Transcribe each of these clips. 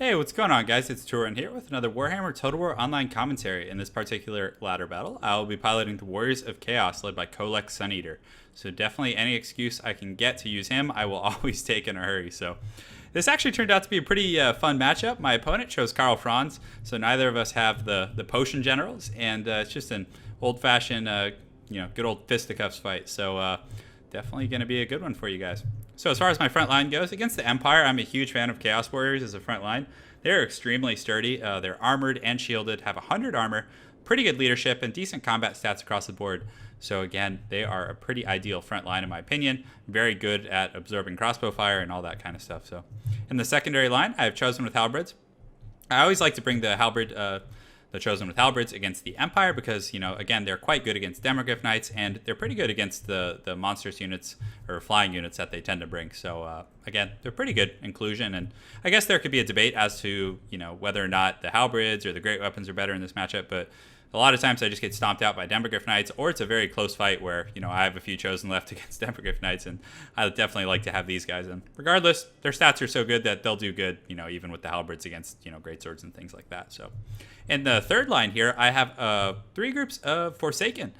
Hey, what's going on, guys? It's Turin here with another Warhammer Total War online commentary. In this particular ladder battle, I will be piloting the Warriors of Chaos led by Kholek Sun Eater. So definitely any excuse I can get to use him, I will always take in a hurry. So this actually turned out to be a pretty fun matchup. My opponent chose Karl Franz, so neither of us have the potion generals, and it's just an old-fashioned, good old fisticuffs fight. So definitely going to be a good one for you guys. So as far as my front line goes, against the Empire, I'm a huge fan of Chaos Warriors as a front line. They're extremely sturdy. They're armored and shielded, have 100 armor, pretty good leadership, and decent combat stats across the board. So again, they are a pretty ideal front line in my opinion. Very good at absorbing crossbow fire and all that kind of stuff. So in the secondary line, I have Chosen with Halberds. I always like to bring the Halberd, the Chosen with Halberds against the Empire because, again, they're quite good against Demogryph Knights, and they're pretty good against the monstrous units or flying units that they tend to bring. So, again, they're pretty good inclusion, and I guess there could be a debate as to, whether or not the Halberds or the Great Weapons are better in this matchup, but a lot of times I just get stomped out by Demogryph Knights, or it's a very close fight where, I have a few Chosen left against Demogryph Knights, and I definitely like to have these guys in. Regardless, their stats are so good that they'll do good, even with the Halberds against, great swords and things like that. So in the third line here, I have 3 groups of Forsaken.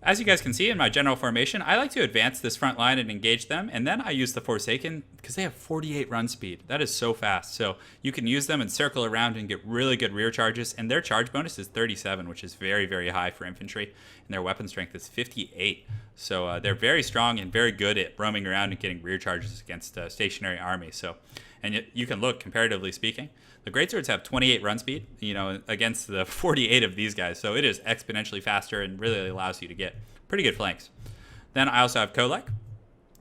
As you guys can see in my general formation, I like to advance this front line and engage them, and then I use the Forsaken because they have 48 run speed. That is so fast. So you can use them and circle around and get really good rear charges, and their charge bonus is 37, which is very, very high for infantry, and their weapon strength is 58. So they're very strong and very good at roaming around and getting rear charges against stationary armies. So, and you can look, comparatively speaking, the Greatswords have 28 run speed, against the 48 of these guys. So it is exponentially faster and really allows you to get pretty good flanks. Then I also have Kholek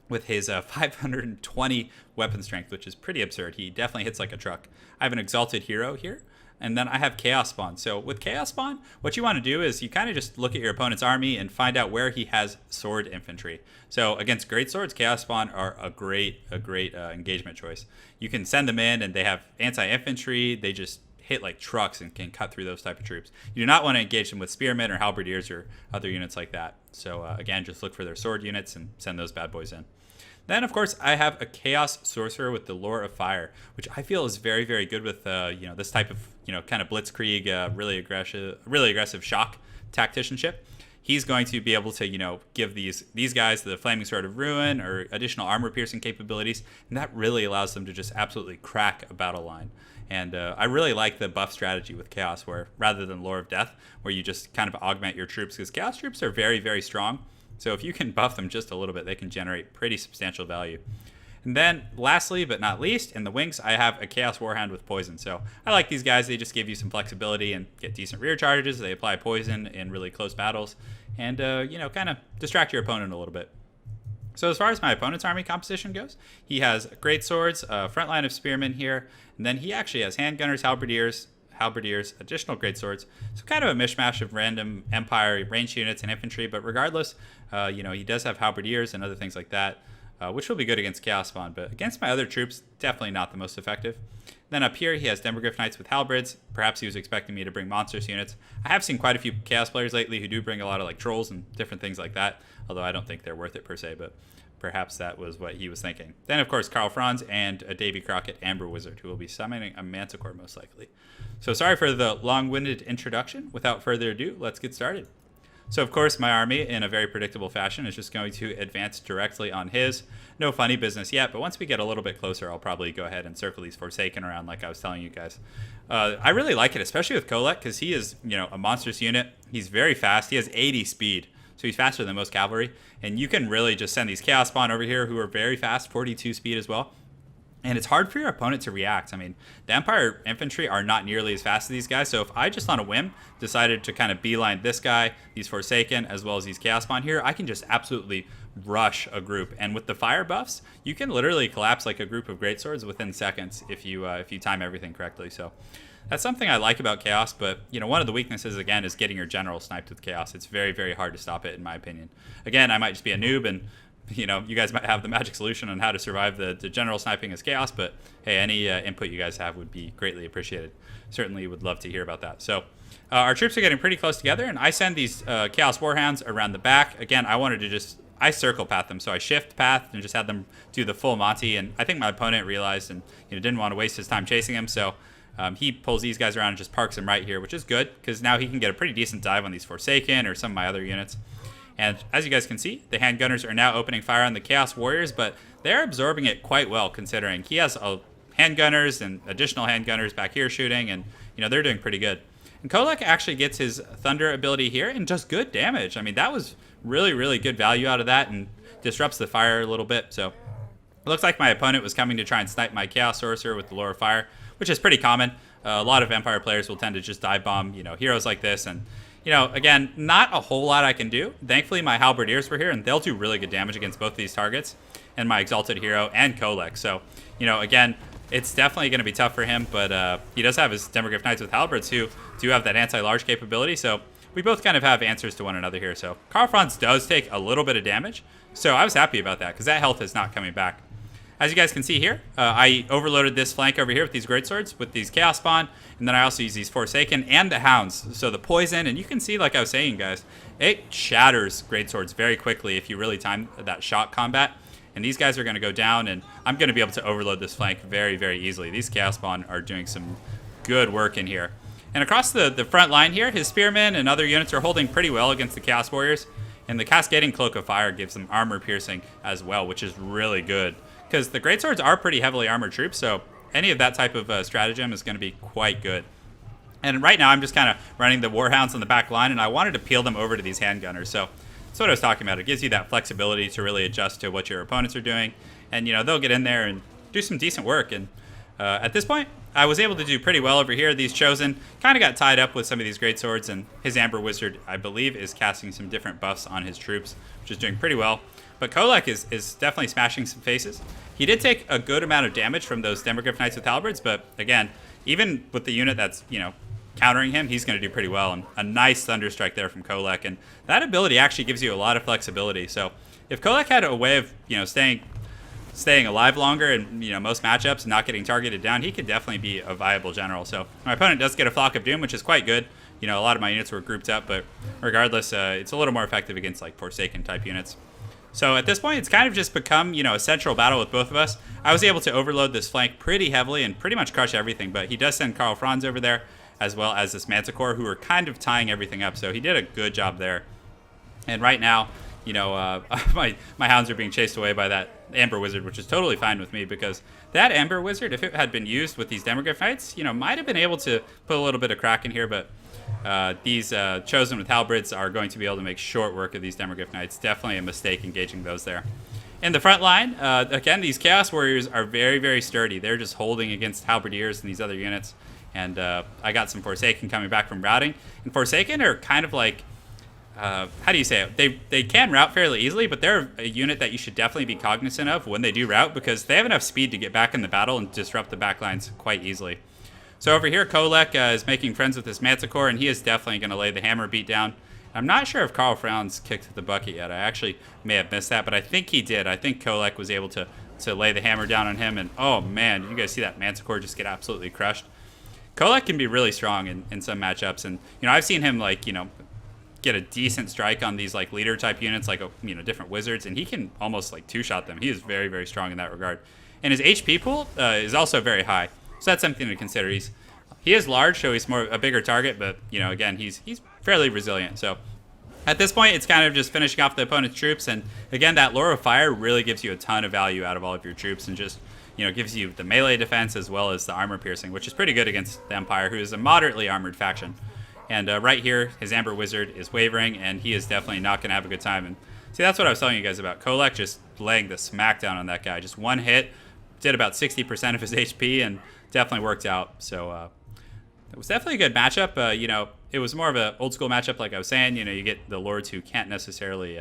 with his 520 weapon strength, which is pretty absurd. He definitely hits like a truck. I have an Exalted Hero here. And then I have Chaos Spawn. So with Chaos Spawn, what you want to do is you kind of just look at your opponent's army and find out where he has sword infantry. So against great swords, Chaos Spawn are a great engagement choice. You can send them in and they have anti-infantry. They just hit like trucks and can cut through those type of troops. You do not want to engage them with spearmen or halberdiers or other units like that. So again, just look for their sword units and send those bad boys in. Then, of course, I have a Chaos Sorcerer with the Lure of Fire, which I feel is very, very good with, this type of, kind of blitzkrieg, really aggressive shock tacticianship. He's going to be able to, give these guys the Flaming Sword of Ruin or additional armor-piercing capabilities, and that really allows them to just absolutely crack a battle line. And I really like the buff strategy with Chaos, where rather than Lure of Death, where you just kind of augment your troops, because Chaos troops are very, very strong. So if you can buff them just a little bit, they can generate pretty substantial value. And then lastly, but not least, in the wings, I have a Chaos Warhound with Poison. So I like these guys. They just give you some flexibility and get decent rear charges. They apply poison in really close battles and, kind of distract your opponent a little bit. So as far as my opponent's army composition goes, he has great swords, front line of spearmen here, and then he actually has handgunners, halberdiers, additional greatswords. So kind of a mishmash of random Empire ranged units and infantry, but regardless, he does have halberdiers and other things like that, which will be good against Chaos Spawn, but against my other troops, definitely not the most effective. Then up here, he has Demogryph Knights with halberds. Perhaps he was expecting me to bring monstrous units. I have seen quite a few Chaos players lately who do bring a lot of like trolls and different things like that, although I don't think they're worth it per se, but perhaps that was what he was thinking. Then, of course, Karl Franz and a Davy Crockett Amber Wizard, who will be summoning a Manticore most likely. So sorry for the long-winded introduction. Without further ado, let's get started. So, of course, my army, in a very predictable fashion, is just going to advance directly on his. No funny business yet, but once we get a little bit closer, I'll probably go ahead and circle these Forsaken around like I was telling you guys. I really like it, especially with Kholek, because he is, a monstrous unit. He's very fast. He has 80 speed. So he's faster than most cavalry. And you can really just send these Chaos Spawn over here who are very fast, 42 speed as well. And it's hard for your opponent to react. I mean, the Empire infantry are not nearly as fast as these guys. So if I just on a whim decided to kind of beeline this guy, these Forsaken, as well as these Chaos Spawn here, I can just absolutely rush a group. And with the fire buffs, you can literally collapse like a group of greatswords within seconds if you time everything correctly. So that's something I like about Chaos, but one of the weaknesses again is getting your general sniped with Chaos. It's very, very hard to stop it in my opinion. Again, I might just be a noob and you guys might have the magic solution on how to survive the general sniping as Chaos, but hey, any input you guys have would be greatly appreciated. Certainly would love to hear about that. So our troops are getting pretty close together, and I send these Chaos Warhounds around the back. Again, I circle path them, so I shift path and just had them do the full Monty, and I think my opponent realized and didn't want to waste his time chasing him, so He pulls these guys around and just parks them right here, which is good because now he can get a pretty decent dive on these Forsaken or some of my other units. And as you guys can see, the handgunners are now opening fire on the Chaos Warriors, but they're absorbing it quite well considering he has handgunners and additional handgunners back here shooting, and they're doing pretty good. And Kholek actually gets his Thunder ability here and does good damage. I mean, that was really, really good value out of that and disrupts the fire a little bit. So it looks like my opponent was coming to try and snipe my Chaos Sorcerer with the Lure of Fire, which is pretty common. A lot of Empire players will tend to just dive bomb, heroes like this. And, again, not a whole lot I can do. Thankfully, my Halberdiers were here, and they'll do really good damage against both these targets, and my Exalted Hero and Kholek. So, again, it's definitely going to be tough for him, but he does have his Demogryph Knights with Halberds who do have that anti-large capability. So we both kind of have answers to one another here. So Karl Franz does take a little bit of damage. So I was happy about that because that health is not coming back. As you guys can see here, I overloaded this flank over here with these Greatswords, with these Chaos Spawn, and then I also use these Forsaken and the Hounds. So the poison, and you can see, like I was saying, guys, it shatters Greatswords very quickly if you really time that shot combat. And these guys are going to go down, and I'm going to be able to overload this flank very, very easily. These Chaos Spawn are doing some good work in here. And across the front line here, his Spearmen and other units are holding pretty well against the Chaos Warriors. And the Cascading Cloak of Fire gives them armor piercing as well, which is really good. Because the Greatswords are pretty heavily armored troops, so any of that type of stratagem is going to be quite good. And right now I'm just kind of running the Warhounds on the back line, and I wanted to peel them over to these handgunners. So that's what I was talking about. It gives you that flexibility to really adjust to what your opponents are doing. And, they'll get in there and do some decent work. And at this point, I was able to do pretty well over here. These Chosen kind of got tied up with some of these Greatswords, and his Amber Wizard, I believe, is casting some different buffs on his troops, which is doing pretty well. But Kholek is definitely smashing some faces. He did take a good amount of damage from those Demogryph Knights with Halberds, but again, even with the unit that's, countering him, he's going to do pretty well. And a nice Thunderstrike there from Kholek, and that ability actually gives you a lot of flexibility. So if Kholek had a way of, staying alive longer in, most matchups and not getting targeted down, he could definitely be a viable general. So my opponent does get a Flock of Doom, which is quite good. A lot of my units were grouped up, but regardless, it's a little more effective against like Forsaken type units. So at this point, it's kind of just become, a central battle with both of us. I was able to overload this flank pretty heavily and pretty much crush everything, but he does send Karl Franz over there, as well as this Manticore, who are kind of tying everything up. So he did a good job there. And right now, my Hounds are being chased away by that Amber Wizard, which is totally fine with me, because that Amber Wizard, if it had been used with these Demogryph Knights, might have been able to put a little bit of crack in here, but these Chosen with Halberds are going to be able to make short work of these Demogryph Knights. Definitely a mistake engaging those there. In the front line, again, these Chaos Warriors are very, very sturdy. They're just holding against Halberdiers and these other units. And I got some Forsaken coming back from routing. And Forsaken are kind of like, how do you say it? They can route fairly easily, but they're a unit that you should definitely be cognizant of when they do route, because they have enough speed to get back in the battle and disrupt the backlines quite easily. So over here, Kholek is making friends with this Manticore, and he is definitely going to lay the hammer beat down. I'm not sure if Karl Franz kicked the bucket yet. I actually may have missed that, but I think he did. I think Kholek was able to lay the hammer down on him, and oh man, did you guys see that Manticore just get absolutely crushed? Kholek can be really strong in some matchups, and I've seen him get a decent strike on these leader type units, different wizards, and he can almost two-shot them. He is very, very strong in that regard. And his HP pool is also very high, so that's something to consider. He is large, so he's a bigger target, but again, he's fairly resilient. So at this point, it's kind of just finishing off the opponent's troops, and again, that Lure of Fire really gives you a ton of value out of all of your troops, and just gives you the melee defense as well as the armor piercing, which is pretty good against the Empire, who is a moderately armored faction. And right here, his Amber Wizard is wavering, and he is definitely not going to have a good time. And see, that's what I was telling you guys about. Kholek just laying the smackdown on that guy. Just one hit, did about 60% of his HP, and definitely worked out. So it was definitely a good matchup. It was more of an old school matchup, like I was saying. You get the Lords who can't necessarily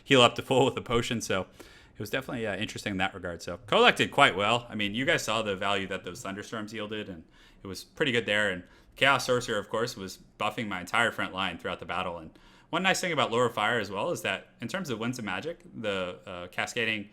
heal up to full with a potion, so it was definitely interesting in that regard. So Kholek did quite well. I mean, you guys saw the value that those Thunderstorms yielded, and it was pretty good there. And Chaos Sorcerer, of course, was buffing my entire front line throughout the battle. And one nice thing about Lure of Fire as well is that in terms of Winds of Magic, the Cascading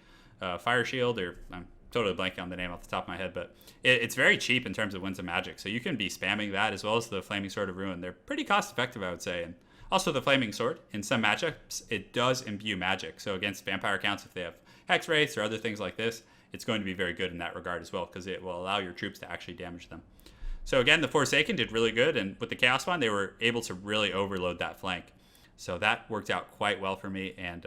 Fire Shield, or I'm totally blanking on the name off the top of my head, but it's very cheap in terms of Winds of Magic. So you can be spamming that as well as the Flaming Sword of Ruin. They're pretty cost effective, I would say. And also the Flaming Sword, in some matchups, it does imbue magic. So against vampire counts, if they have Hex Wraiths or other things like this, it's going to be very good in that regard as well, because it will allow your troops to actually damage them. So again, the Forsaken did really good, and with the Chaos Spawn, they were able to really overload that flank. So that worked out quite well for me, and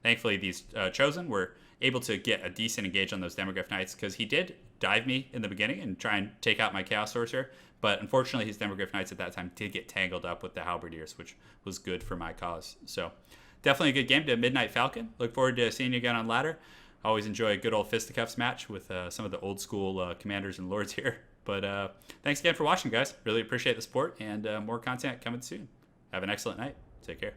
thankfully these Chosen were able to get a decent engage on those Demogryph Knights, because he did dive me in the beginning and try and take out my Chaos Sorcerer, but unfortunately his Demogryph Knights at that time did get tangled up with the Halberdiers, which was good for my cause. So definitely a good game to Midnight Falcon. Look forward to seeing you again on ladder. I always enjoy a good old fisticuffs match with some of the old school commanders and lords here. But thanks again for watching, guys. Really appreciate the support, and more content coming soon. Have an excellent night. Take care.